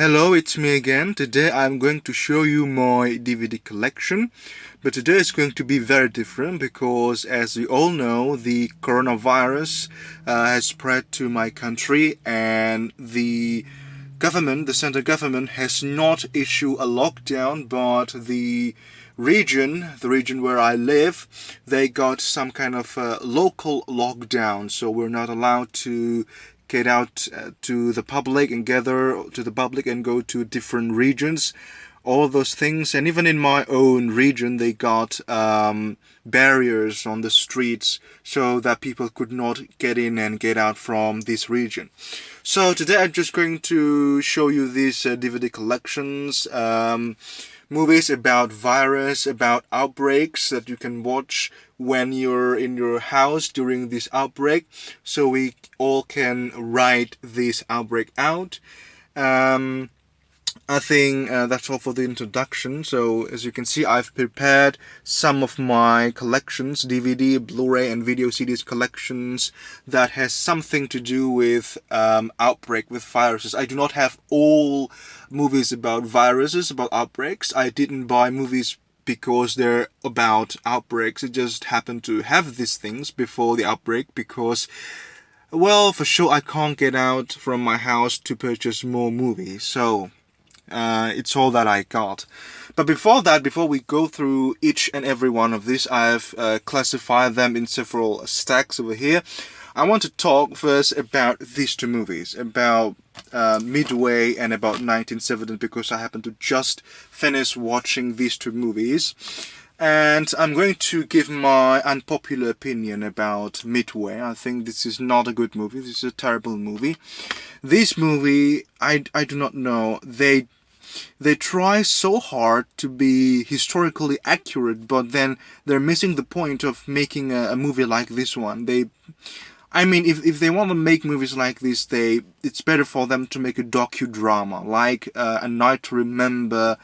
Hello, it's me again. Today I'm going to show you my DVD collection. But today is going to be very different because, as we all know, the coronavirus has spread to my country, and the central government, has not issued a lockdown, but the region where I live, they got some kind of local lockdown. So we're not allowed to get out to the public and gather to the public and go to different regions, all those things. And even in my own region, they got barriers on the streets so that people could not get in and get out from this region. So today I'm just going to show you these DVD collections, movies about virus, about outbreaks that you can watch when you're in your house during this outbreak, so we all can ride this outbreak out. I think that's all for the introduction. So as you can see, I've prepared some of my collections, DVD, Blu-ray and video CDs collections, that has something to do with outbreak, with viruses. I do not have all movies about viruses, about outbreaks. I didn't buy movies because they're about outbreaks. It just happened to have these things before the outbreak because, well, for sure I can't get out from my house to purchase more movies. So it's all that I got. But before that, before we go through each and every one of these, I've classified them in several stacks over here. I want to talk first about these two movies, about Midway and about 1917, because I happen to just finish watching these two movies. And I'm going to give my unpopular opinion about Midway. I think this is not a good movie. This is a terrible movie. This movie, I do not know. They try so hard to be historically accurate, but then they're missing the point of making a movie like this one. If they want to make movies like this, it's better for them to make a docudrama, like A Night to Remember,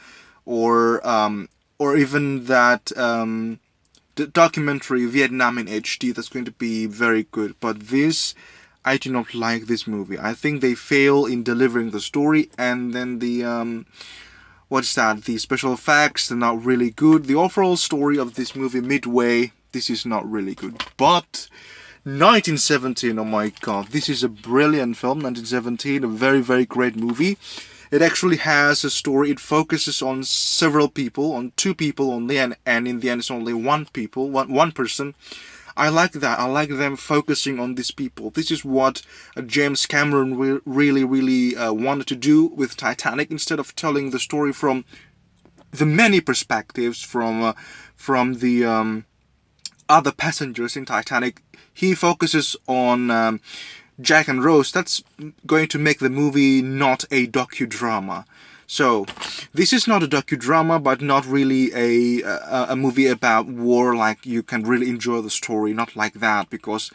or even that the documentary Vietnam in HD. That's going to be very good. But this, I do not like this movie. I think they fail in delivering the story, and then the special effects, they're not really good. The overall story of this movie, Midway, this is not really good. But 1917, oh my god, this is a brilliant film. 1917, a very, very great movie. It actually has a story. It focuses on several people, on two people only, and in the end it's only one person. I like that. I like them focusing on these people. This is what James Cameron really wanted to do with Titanic. Instead of telling the story from the many perspectives from the other passengers in Titanic, he focuses on Jack and Rose. That's going to make the movie not a docudrama. So this is not a docudrama, but not really a movie about war. Like, you can really enjoy the story, not like that, because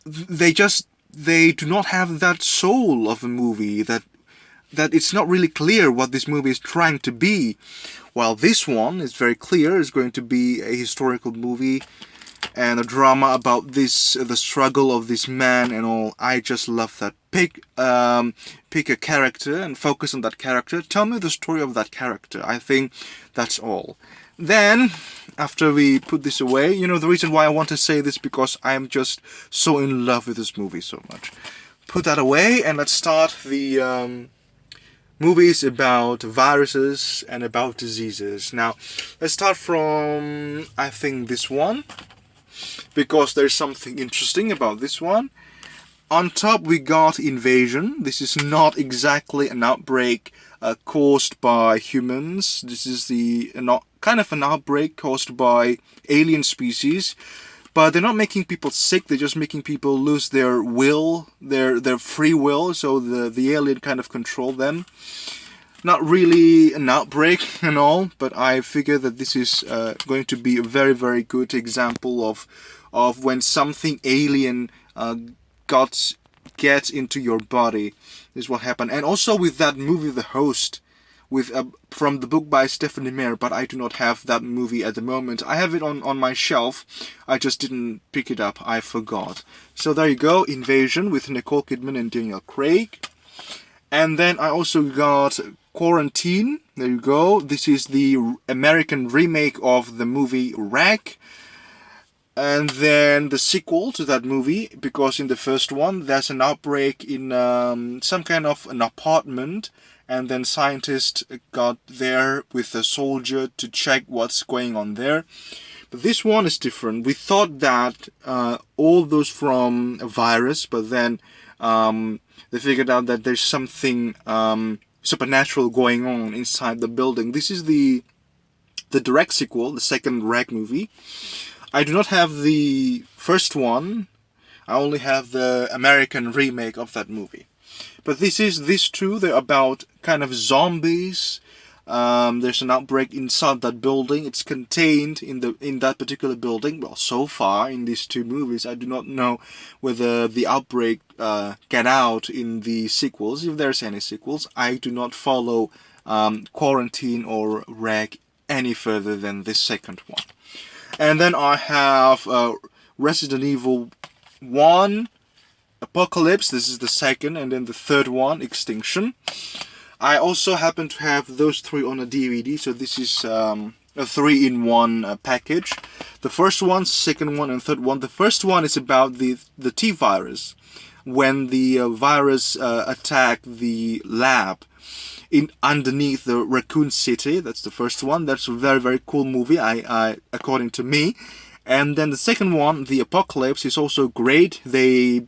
they do not have that soul of a movie, that it's not really clear what this movie is trying to be. While this one is very clear. It's going to be a historical movie and a drama about the struggle of this man and all. I just love that. Pick a character and focus on that character. Tell me the story of that character. I think that's all. Then, after we put this away, the reason why I want to say this, because I am just so in love with this movie so much. Put that away, and let's start the movies about viruses and about diseases. Now, let's start from, I think, this one, because there's something interesting about this one. On top we got Invasion. This is not exactly an outbreak caused by humans. This is kind of an outbreak caused by alien species. But they're not making people sick, they're just making people lose their will, their free will, so the alien kind of control them. Not really an outbreak and all, but I figure that this is going to be a very, very good example of when something alien gets into your body. This is what happened. And also with that movie, The Host, from the book by Stephanie Meyer, but I do not have that movie at the moment. I have it on my shelf. I just didn't pick it up. I forgot. So there you go, Invasion with Nicole Kidman and Daniel Craig. And then I also got Quarantine. There you go. This is the American remake of the movie Wreck. And then the sequel to that movie, because in the first one there's an outbreak in some kind of an apartment, and then scientists got there with a soldier to check what's going on there. But this one is different. We thought that all those from a virus, but then they figured out that there's something supernatural going on inside the building. This is the direct sequel, the second Wreck movie. I do not have the first one. I only have the American remake of that movie. But these two, they're about kind of zombies. There's an outbreak inside that building. It's contained in that particular building. Well, so far in these two movies, I do not know whether the outbreak get out in the sequels. If there's any sequels, I do not follow Quarantine or Wreck any further than this second one. And then I have Resident Evil 1, Apocalypse, this is the second, and then the third one, Extinction. I also happen to have those three on a DVD, so this is a 3-in-1 package. The first one, second one, and third one. The first one is about the T virus, when the virus attacked the lab underneath the Raccoon City. That's the first one. That's a very, very cool movie, I according to me. And then the second one, the Apocalypse, is also great. They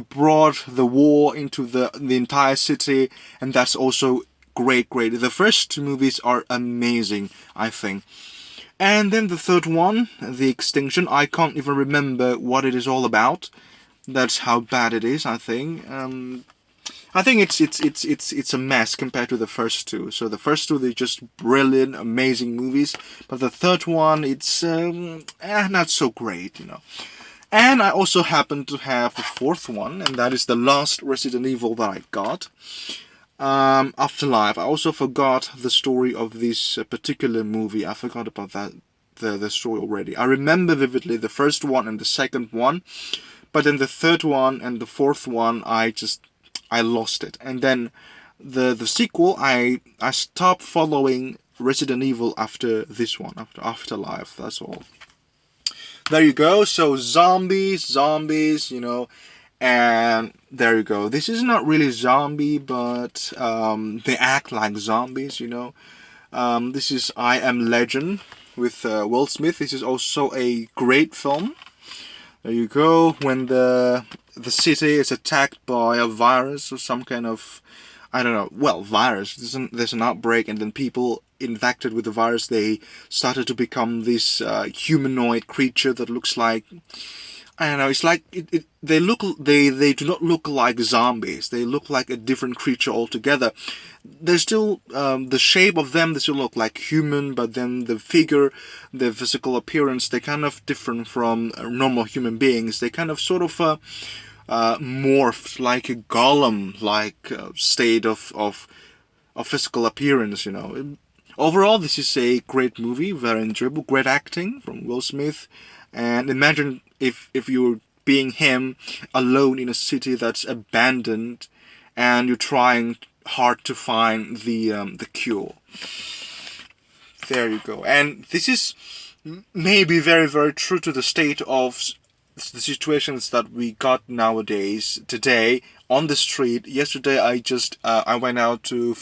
brought the war into the entire city, and that's also great. The first two movies are amazing, I think. And then the third one, the Extinction, I can't even remember what it is all about. That's how bad it is, I think. I think it's a mess compared to the first two. So the first two, they're just brilliant, amazing movies. But the third one, it's not so great, you know. And I also happen to have the fourth one, and that is the last Resident Evil that I got. Afterlife. I also forgot the story of this particular movie. I forgot about that the story already. I remember vividly the first one and the second one, but then the third one and the fourth one, I lost it. And then the sequel, I stopped following Resident Evil after this one, after Afterlife. That's all. There you go. So zombies, you know, and there you go. This is not really zombie, but they act like zombies, you know. This is I Am Legend with Will Smith. This is also a great film. There you go. When the city is attacked by a virus or some kind of, I don't know, well, virus. There's an outbreak, and then people infected with the virus, they started to become this humanoid creature that looks like, I don't know, it's like they do not look like zombies. They look like a different creature altogether. They're still the shape of them, they still look like human, but then the figure, the physical appearance, they're kind of different from normal human beings. They kind of sort of morphed like a golem like state of physical appearance, you know. Overall, this is a great movie, very enjoyable, great acting from Will Smith. And imagine if you're being him alone in a city that's abandoned, and you're trying hard to find the cure. There you go. And this is maybe very, very true to the state of the situations that we got nowadays, today, on the street. Yesterday, I went out to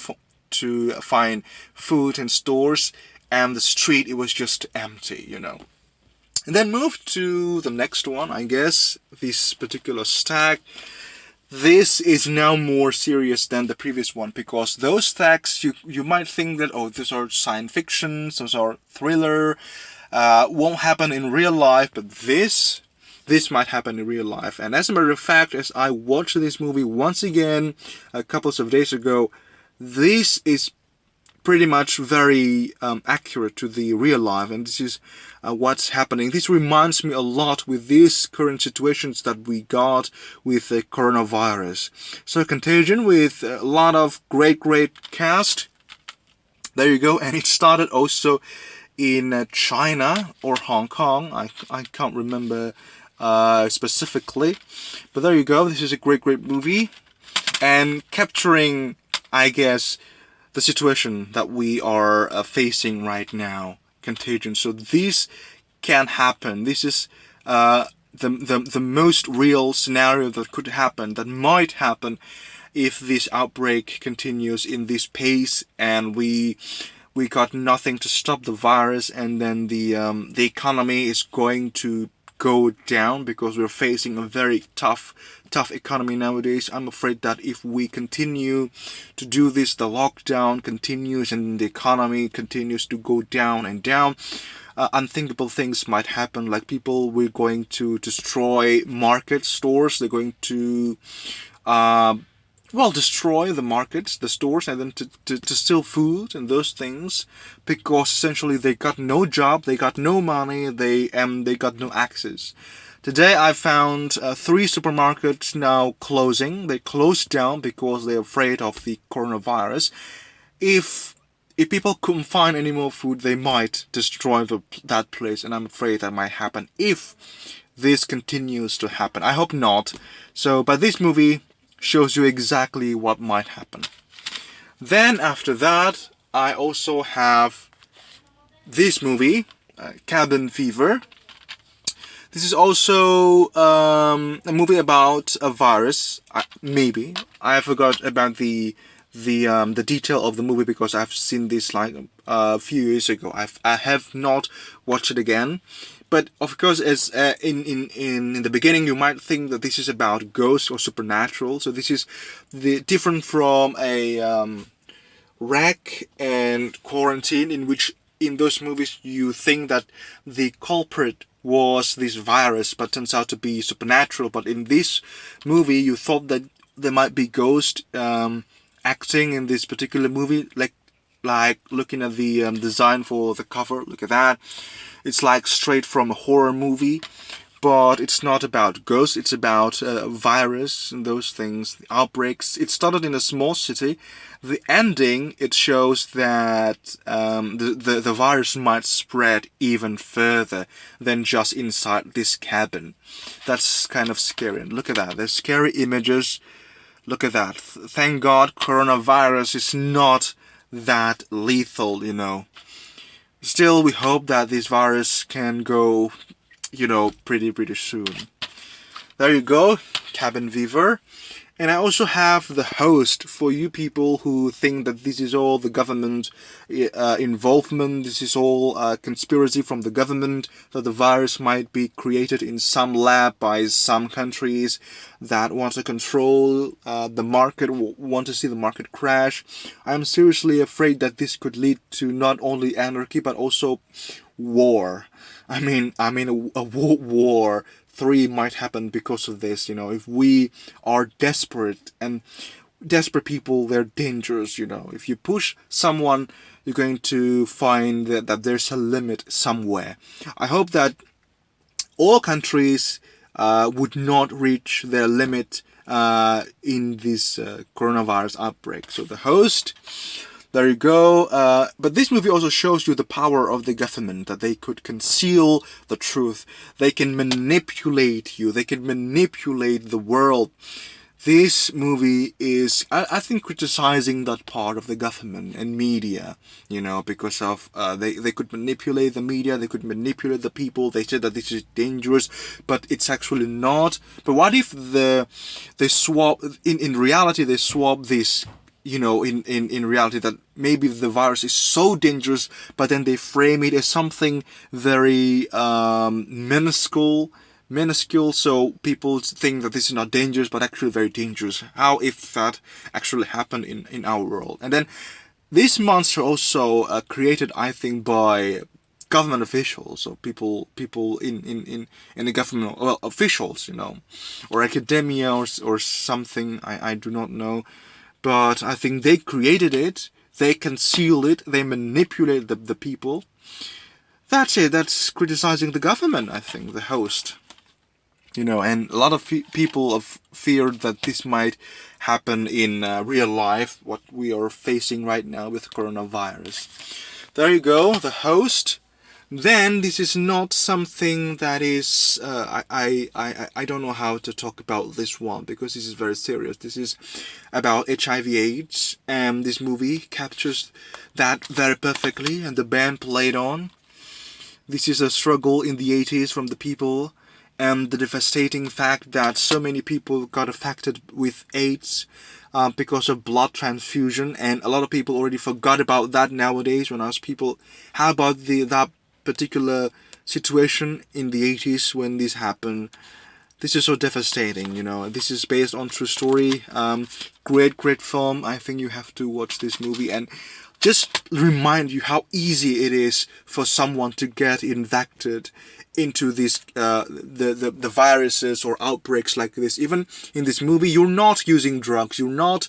find food in stores, and the street, it was just empty, you know. And then move to the next one, I guess, this particular stack. This is now more serious than the previous one, because those stacks, you might think that, oh, these are science fiction, those are thriller, won't happen in real life, but this might happen in real life. And as a matter of fact, as I watched this movie once again a couple of days ago, this is pretty much very accurate to the real life, and this is what's happening. This reminds me a lot with these current situations that we got with the coronavirus. So Contagion, with a lot of great cast. There you go. And it started also in China or Hong Kong. I can't remember specifically, but there you go. This is a great movie. and capturing, I guess, the situation that we are facing right now. Contagion. So this can happen. This is the most real scenario that could happen, that might happen, if this outbreak continues in this pace, and we got nothing to stop the virus, and then the economy is going to go down, because we're facing a very tough economy nowadays. I'm afraid that if we continue to do this, the lockdown continues and the economy continues to go down and down, unthinkable things might happen. Like people, we're going to destroy market stores. They're going to destroy the markets, the stores, and then to steal food and those things, because essentially they got no job, they got no money, they got no access. Today I found 3 supermarkets now closing. They closed down because they're afraid of the coronavirus. If people couldn't find any more food, they might destroy that place, and I'm afraid that might happen if this continues to happen. I hope not. So, but this movie shows you exactly what might happen. Then after that, I also have this movie, Cabin Fever. This is also a movie about a virus. Maybe I forgot about the detail of the movie, because I've seen this like a few years ago. I have not watched it again. But of course, as in the beginning, you might think that this is about ghosts or supernatural. So this is different from a wreck and quarantine, in which in those movies you think that the culprit was this virus, but turns out to be supernatural. But in this movie, you thought that there might be ghosts acting in this particular movie, like looking at the design for the cover. Look at that. It's like straight from a horror movie, but it's not about ghosts. It's about virus and those things, the outbreaks. It started in a small city. The ending, it shows that the virus might spread even further than just inside this cabin. That's kind of scary. And look at that. There's scary images. Look at that. Thank God coronavirus is not that lethal, Still, we hope that this virus can go, pretty soon. There you go, Cabin Fever. And I also have The Host for you people who think that this is all the government involvement, this is all conspiracy from the government, that the virus might be created in some lab by some countries that want to control the market, want to see the market crash. I'm seriously afraid that this could lead to not only anarchy but also war. I mean a world war 3 might happen because of this. If we are desperate, and desperate people, they're dangerous. If you push someone, you're going to find that there's a limit somewhere. I hope that all countries would not reach their limit in this coronavirus outbreak. So The Host, there you go. But this movie also shows you the power of the government, that they could conceal the truth. They can manipulate you. They can manipulate the world. This movie is, I think, criticizing that part of the government and media, because of they could manipulate the media, they could manipulate the people. They said that this is dangerous, but it's actually not. But what if they swap, in reality, they swap this, in reality, that maybe the virus is so dangerous, but then they frame it as something very minuscule, so people think that this is not dangerous, but actually very dangerous. How if that actually happened in our world? And then this monster also created, I think, by government officials, or people in the government, well, officials, or academia or something. I do not know. But I think they created it, they conceal it, they manipulate the people. That's it, that's criticizing the government, I think, The Host. And a lot of people have feared that this might happen in real life, what we are facing right now with coronavirus. There you go, The Host. Then this is not something that is I don't know how to talk about this one because this is very serious. This is about HIV/AIDS, and this movie captures that very perfectly, and the band played on. This is a struggle in the 80s from the people, and the devastating fact that so many people got affected with AIDS because of blood transfusion, and a lot of people already forgot about that nowadays. When I ask people, how about that particular situation in the 80s when this happened? This is so devastating, you know. This is based on true story. Great film. I think you have to watch this movie and just remind you how easy it is for someone to get infected into these the viruses or outbreaks like this. Even in this movie, you're not using drugs. You're not,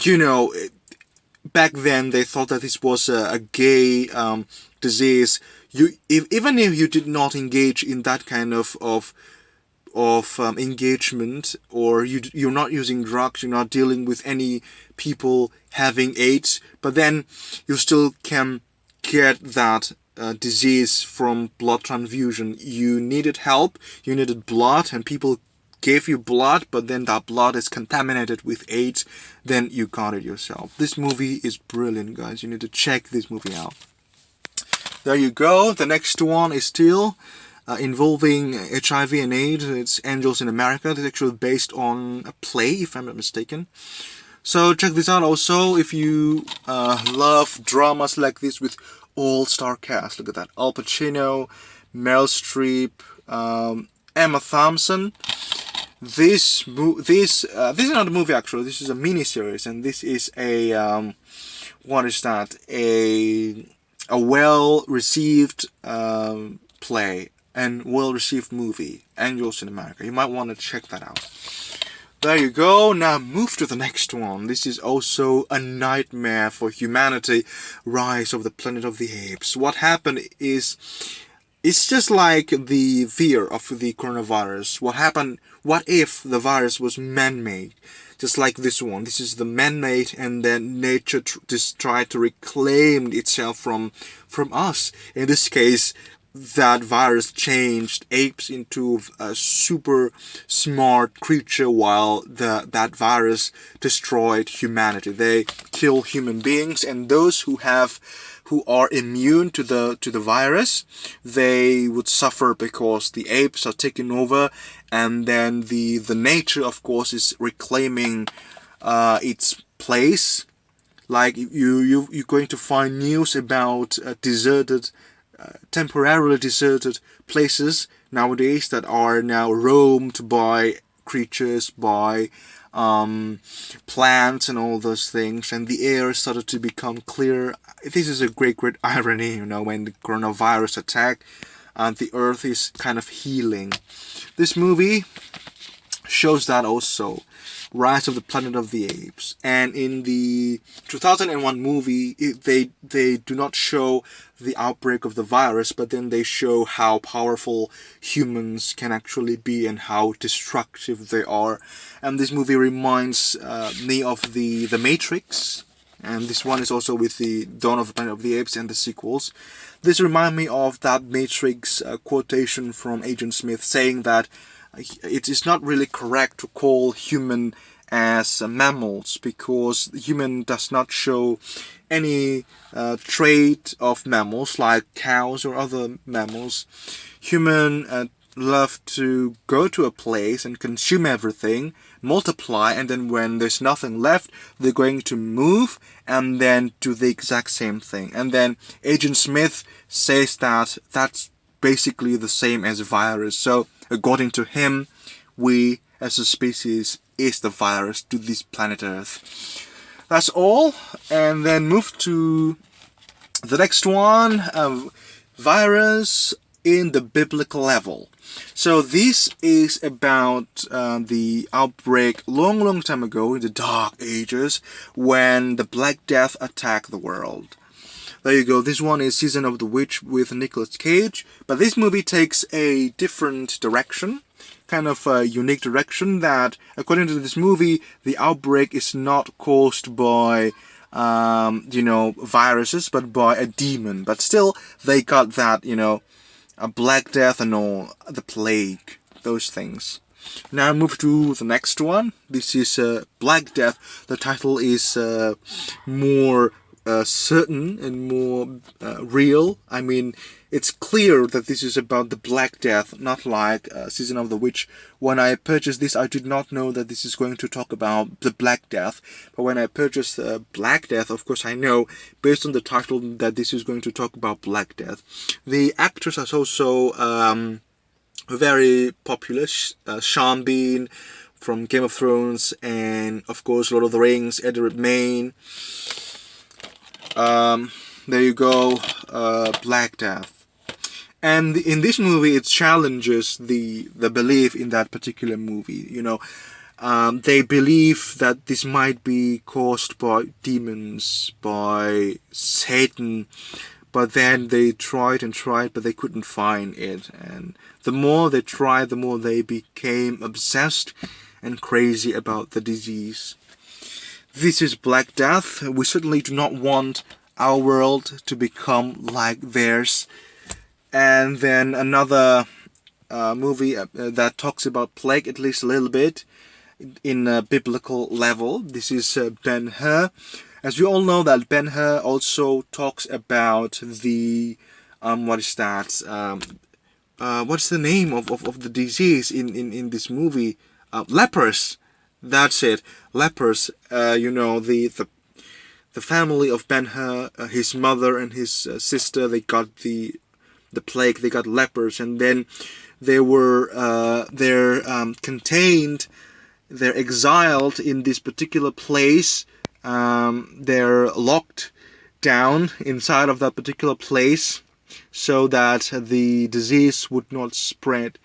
you know. Back then, they thought that this was a gay disease. Even if you did not engage in that kind of engagement, or you're not using drugs, you're not dealing with any people having AIDS, but then you still can get that disease from blood transfusion. You needed help, you needed blood, and people gave you blood, but then that blood is contaminated with AIDS, then you got it yourself. This movie is brilliant, guys. You need to check this movie out. There you go. The next one is still involving HIV and AIDS. It's Angels in America. It's actually based on a play, if I'm not mistaken. So check this out also if you love dramas like this with all-star cast. Look at that. Al Pacino, Meryl Streep, Emma Thompson. This is not a movie actually. This is a miniseries, and this is a what is that? A well-received play and well-received movie, Angels in America. You might want to check that out. There you go. Now move to the next one. This is also a nightmare for humanity. Rise of the Planet of the Apes. What happened is, it's just like the fear of the coronavirus. What if the virus was man-made? Just like this one. This is the man-made, and then nature just tried to reclaim itself from us. In this case, that virus changed apes into a super smart creature, while that virus destroyed humanity. They kill human beings, and those who are immune to the virus, they would suffer because the apes are taking over, and then the nature, of course, is reclaiming its place. Like you're going to find news about temporarily deserted places nowadays that are now roamed by creatures, by plants and all those things, and the air started to become clear. This is a great irony, you know, when the coronavirus attack and the earth is kind of healing. This movie shows that also. Rise of the Planet of the Apes. And in the 2001 movie, they do not show the outbreak of the virus, but then they show how powerful humans can actually be and how destructive they are. And this movie reminds me of the Matrix. And this one is also with the Dawn of the Planet of the Apes and the sequels. This reminds me of that Matrix quotation from Agent Smith saying that it is not really correct to call human as mammals, because human does not show any trait of mammals like cows or other mammals. Human love to go to a place and consume everything, multiply, and then when there's nothing left, they're going to move and then do the exact same thing. And then Agent Smith says that that's basically the same as a virus. So according to him, we as a species is the virus to this planet Earth. That's all. And then move to the next one, virus in the biblical level. So this is about the outbreak long time ago in the Dark Ages, when the Black Death attacked the world. There you go. This one is Season of the Witch with Nicolas Cage. But this movie takes a different direction, kind of a unique direction, that according to this movie, the outbreak is not caused by viruses, but by a demon. But still, they got that, a Black Death and all, the plague, those things. Now move to the next one. This is Black Death. The title is more certain and more real. I mean, it's clear that this is about the Black Death, not like Season of the Witch. When I purchased this, I did not know that this is going to talk about the Black Death. But when I purchased Black Death, of course I know, based on the title, that this is going to talk about Black Death. The actors are also very popular. Sean Bean from Game of Thrones, and of course Lord of the Rings, Eddie Redmayne. There you go, Black Death. And in this movie, it challenges the belief in that particular movie. They believe that this might be caused by demons, by Satan, but then they tried and tried, but they couldn't find it. And the more they tried, the more they became obsessed and crazy about the disease. This is Black Death. We certainly do not want our world to become like theirs. And then another movie that talks about plague, at least a little bit, in a biblical level. This is Ben-Hur. As we all know, that Ben-Hur also talks about the what's the name of the disease in this movie? Lepers. That's it. Lepers. The family of Ben-Hur, his mother and his sister, they got the plague. They got lepers, and then they were contained. They're exiled in this particular place. They're locked down inside of that particular place so that the disease would not spread.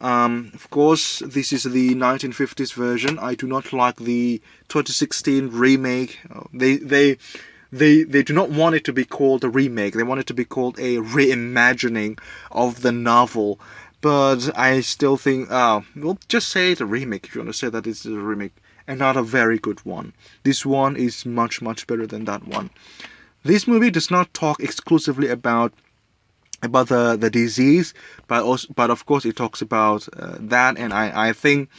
Of course, this is the 1950s version. I do not like the 2016 remake. They do not want it to be called a remake. They want it to be called a reimagining of the novel. But I still think, well, just say it's a remake if you want to say that it's a remake, and not a very good one. This one is much, much better than that one. This movie does not talk exclusively about the disease, but of course it talks about that, and I think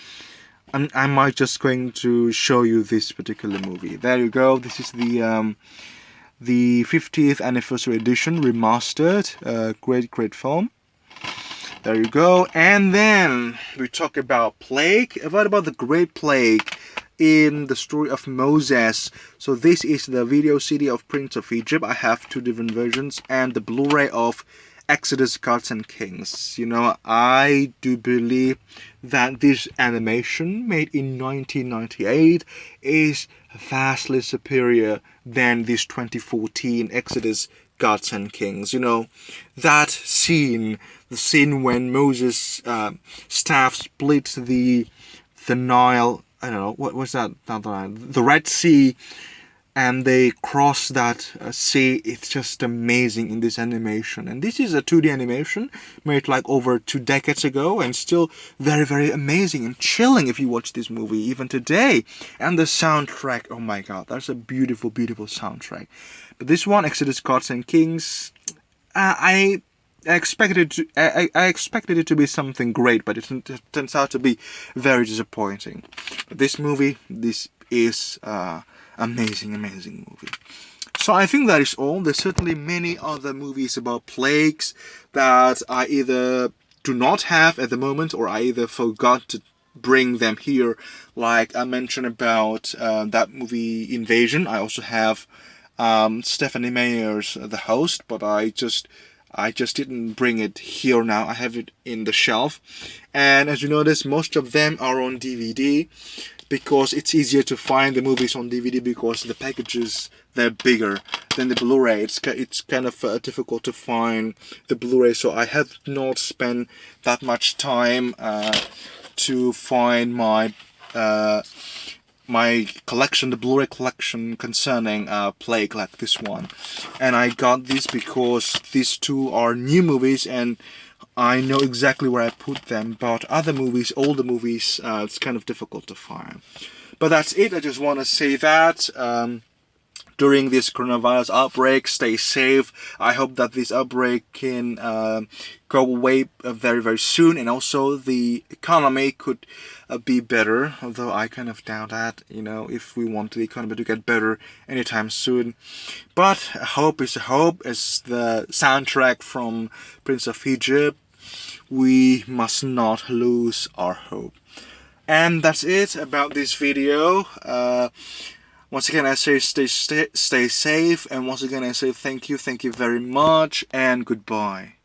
I might just going to show you this particular movie. There you go. This is the 50th anniversary edition remastered. Great film. There you go. And then we talk about plague. What about the Great Plague in the story of Moses? So this is the video CD of Prince of Egypt. I have two different versions, and the Blu-ray of Exodus, Gods and Kings. I do believe that this animation made in 1998 is vastly superior than this 2014 Exodus, Gods and Kings. That scene, the scene when Moses' staff split the Nile, I don't know, what was that? The Red Sea, and they cross that sea. It's just amazing in this animation. And this is a 2D animation made like over 2 decades ago, and still very, very amazing and chilling if you watch this movie even today. And the soundtrack, oh my god, that's a beautiful, beautiful soundtrack. But this one, Exodus, Gods and Kings, I expected it to be something great, but it turns out to be very disappointing. But this movie, this is amazing movie. So I think that is all. There's certainly many other movies about plagues that I either do not have at the moment, or I either forgot to bring them here. Like I mentioned about that movie Invasion. I also have Stephanie Meyer's The Host, but I just didn't bring it here now. I have it in the shelf. And as you notice, most of them are on DVD, because it's easier to find the movies on DVD, because the packages, they're bigger than the Blu-ray. It's kind of difficult to find the Blu-ray, so I have not spent that much time to find my collection, the Blu-ray collection concerning Plague, like this one. And I got this because these two are new movies, and I know exactly where I put them. But other movies, older movies, it's kind of difficult to find. But that's it. I just want to say that. during this coronavirus outbreak. Stay safe. I hope that this outbreak can go away very, very soon, and also the economy could be better, although I kind of doubt that, if we want the economy to get better anytime soon. But hope is hope, as the soundtrack from Prince of Egypt. We must not lose our hope. And that's it about this video. Once again, I say stay safe, and once again I say thank you very much, and goodbye.